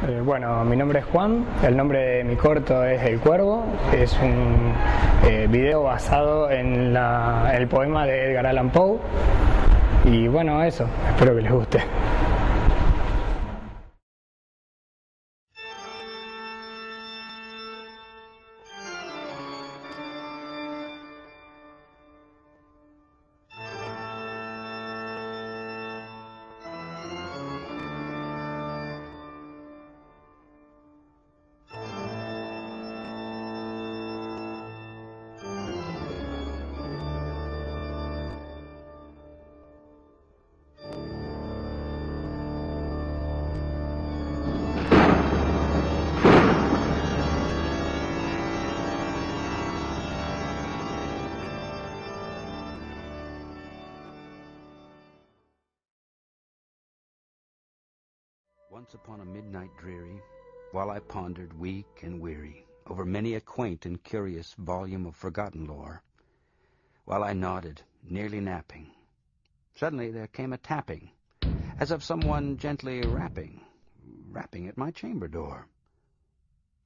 Bueno, mi nombre es Juan, el nombre de mi corto es El Cuervo, es un video basado en el poema de Edgar Allan Poe y bueno, eso, espero que les guste. Once upon a midnight dreary, while I pondered weak and weary over many a quaint and curious volume of forgotten lore, while I nodded, nearly napping, suddenly there came a tapping, as of someone gently rapping at my chamber door.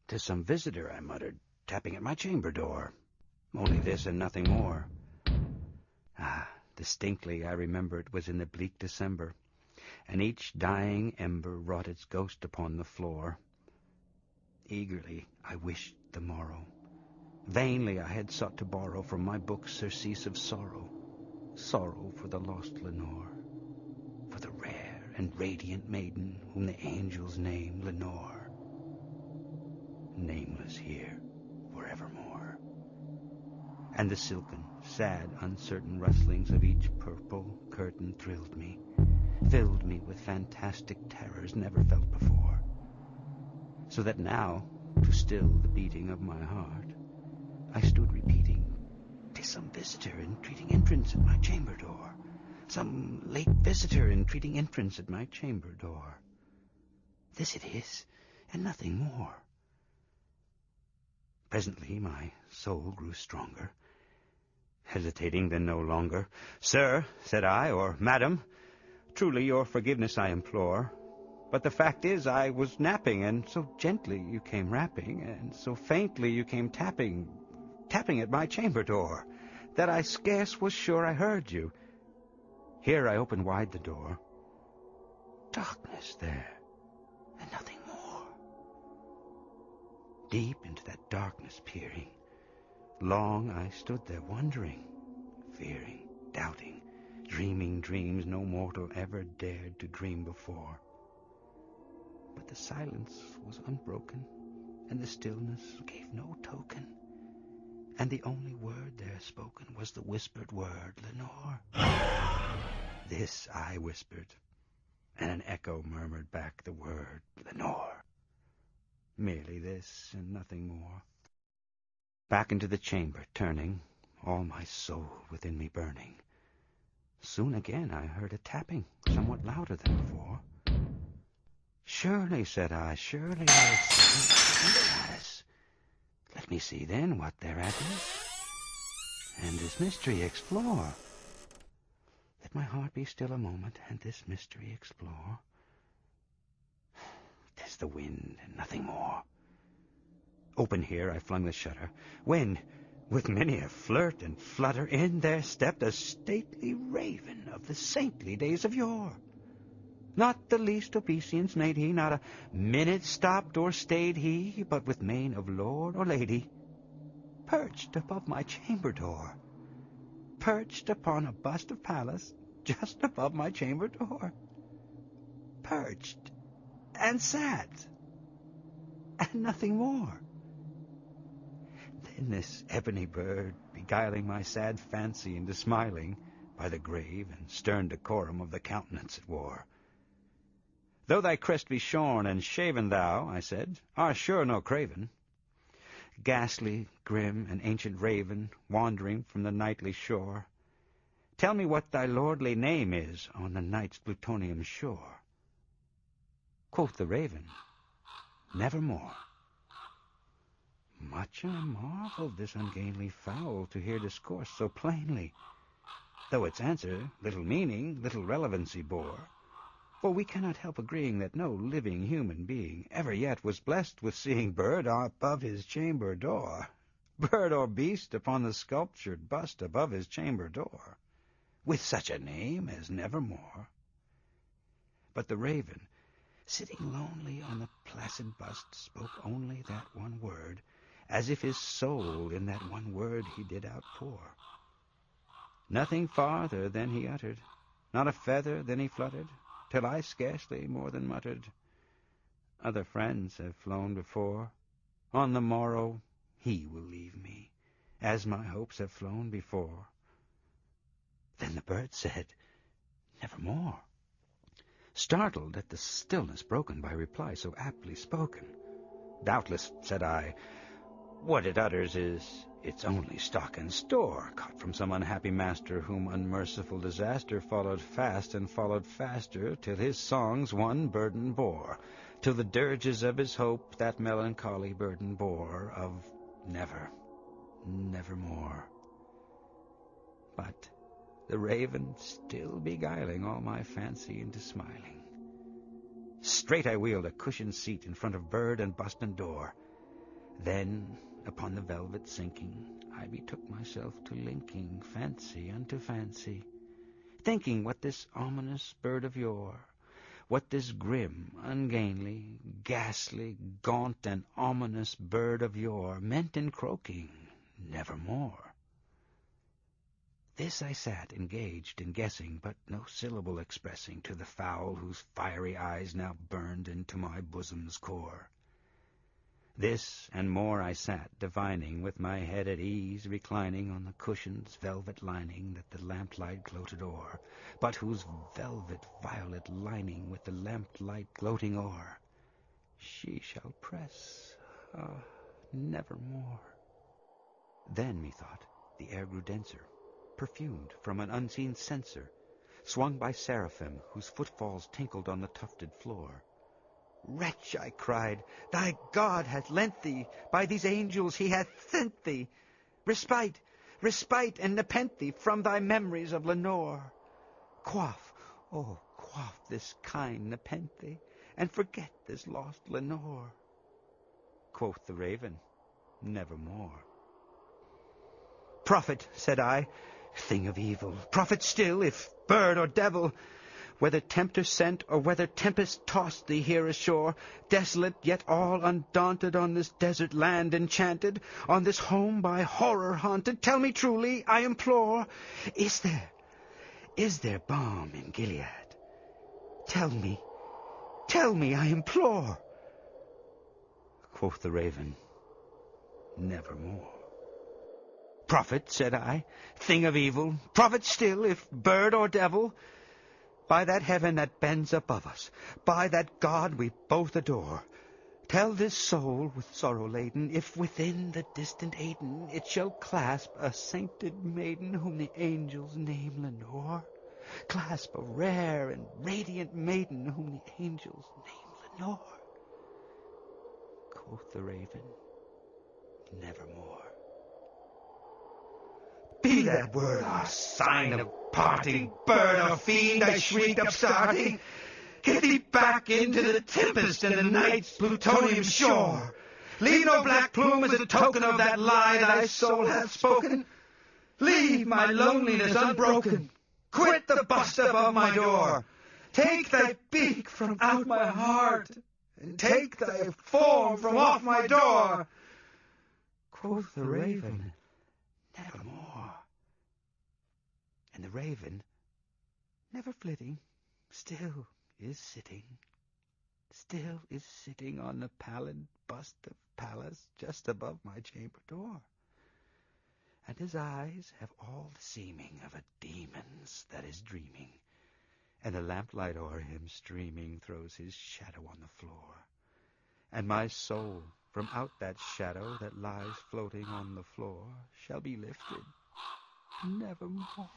"'Tis some visitor," I muttered, "tapping at my chamber door. Only this and nothing more." Distinctly I remember it was in the bleak December, and each dying ember wrought its ghost upon the floor. Eagerly I wished the morrow. Vainly I had sought to borrow from my book surcease of sorrow, sorrow for the lost Lenore, for the rare and radiant maiden whom the angels name Lenore, nameless here forevermore. And the silken, sad, uncertain rustlings of each purple curtain thrilled me, filled me with fantastic terrors never felt before, so that now, to still the beating of my heart, I stood repeating, "'Tis some visitor entreating entrance at my chamber door, some late visitor entreating entrance at my chamber door. This it is, and nothing more." Presently my soul grew stronger, hesitating then no longer. "Sir," said I, "or madam, truly your forgiveness I implore, but the fact is I was napping, and so gently you came rapping, and so faintly you came tapping at my chamber door, that I scarce was sure I heard you." Here I opened wide the door. Darkness there, and nothing more. Deep into that darkness peering, long I stood there wondering, fearing, doubting, dreaming dreams no mortal ever dared to dream before. But the silence was unbroken, and the stillness gave no token, and the only word there spoken was the whispered word, "Lenore." This I whispered, and an echo murmured back the word, "Lenore." Merely this, and nothing more. Back into the chamber turning, all my soul within me burning, soon again I heard a tapping, somewhat louder than before. "Surely," said I, "surely there is something at us. Let me see, then, what thereat is, and this mystery explore. Let my heart be still a moment, and this mystery explore. 'Tis the wind, and nothing more." Open here I flung the shutter, when, with many a flirt and flutter, in there stepped a stately raven of the saintly days of yore. Not the least obeisance made he, not a minute stopped or stayed he, but with mane of lord or lady, perched above my chamber door, perched upon a bust of Pallas, just above my chamber door, perched, and sat, and nothing more. Then this ebony bird, beguiling my sad fancy into smiling, by the grave and stern decorum of the countenance it wore, "Though thy crest be shorn and shaven, thou," I said, "art sure no craven. Ghastly, grim, and ancient raven, wandering from the nightly shore, tell me what thy lordly name is on the night's plutonian shore." Quoth the raven, "Nevermore." Much I marveled this ungainly fowl to hear discourse so plainly, though its answer little meaning, little relevancy bore. For we cannot help agreeing that no living human being ever yet was blessed with seeing bird above his chamber door, bird or beast upon the sculptured bust above his chamber door, with such a name as Nevermore. But the raven, sitting lonely on the placid bust, spoke only that one word, as if his soul in that one word he did outpour. Nothing farther than he uttered, not a feather than he fluttered, till I scarcely more than muttered, Other friends have flown before. On the morrow he will leave me, as my hopes have flown before. Then the bird said, Nevermore, startled at the stillness broken by reply so aptly spoken. Doubtless, said I, what it utters is its only stock and store, caught from some unhappy master, whom unmerciful disaster followed fast and followed faster, till his songs one burden bore, till the dirges of his hope that melancholy burden bore, of nevermore. But the raven still beguiling all my fancy into smiling. Straight I wheeled a cushioned seat in front of bird and bust and door. Then, upon the velvet sinking, I betook myself to linking fancy unto fancy, thinking what this ominous bird of yore, what this grim, ungainly, ghastly, gaunt, and ominous bird of yore meant in croaking Nevermore. This I sat engaged in guessing, but no syllable expressing to the fowl whose fiery eyes now burned into my bosom's core. This and more I sat, divining, with my head at ease, reclining on the cushion's velvet lining that the lamplight gloated o'er, but whose velvet violet lining with the lamplight gloating o'er, she shall press, nevermore. Then, methought, the air grew denser, perfumed from an unseen censer, swung by seraphim whose footfalls tinkled on the tufted floor. Wretch, I cried, thy God hath lent thee, by these angels he hath sent thee, respite, and nepenthe from thy memories of Lenore. Quaff, quaff this kind nepenthe, and forget this lost Lenore. Quoth the raven, Nevermore. Prophet, said I, thing of evil, prophet still, if bird or devil, whether tempter sent or whether tempest tossed thee here ashore, desolate yet all undaunted on this desert land enchanted, on this home by horror haunted, tell me truly, I implore, is there balm in Gilead? Tell me, I implore. Quoth the raven, Nevermore. Prophet, said I, thing of evil, prophet still, if bird or devil, by that heaven that bends above us, by that God we both adore, tell this soul with sorrow laden, if within the distant Aden it shall clasp a sainted maiden whom the angels name Lenore, clasp a rare and radiant maiden whom the angels name Lenore. Quoth the raven, Nevermore. Be that word our sign of parting, bird or fiend, I shrieked upstarting. Get thee back into the tempest and the night's plutonium shore. Leave no black plume as a token of that lie thy soul hath spoken. Leave my loneliness unbroken. Quit the bust above my door. Take thy beak from out my heart, and take thy form from off my door. Quoth the raven, Nevermore. And the raven, never flitting, still is sitting on the pallid bust of Pallas just above my chamber door. And his eyes have all the seeming of a demon's that is dreaming, and the lamplight o'er him streaming throws his shadow on the floor. And my soul from out that shadow that lies floating on the floor shall be lifted nevermore.